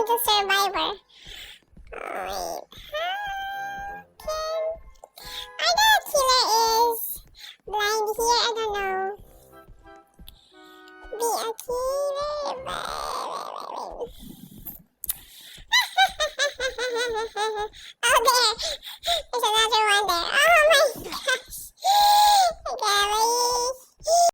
I'm the survivor. Oh, wait. How can... the killer is blind here? I don't know. Be a killer. Oh, there. There's another one there. Oh my god.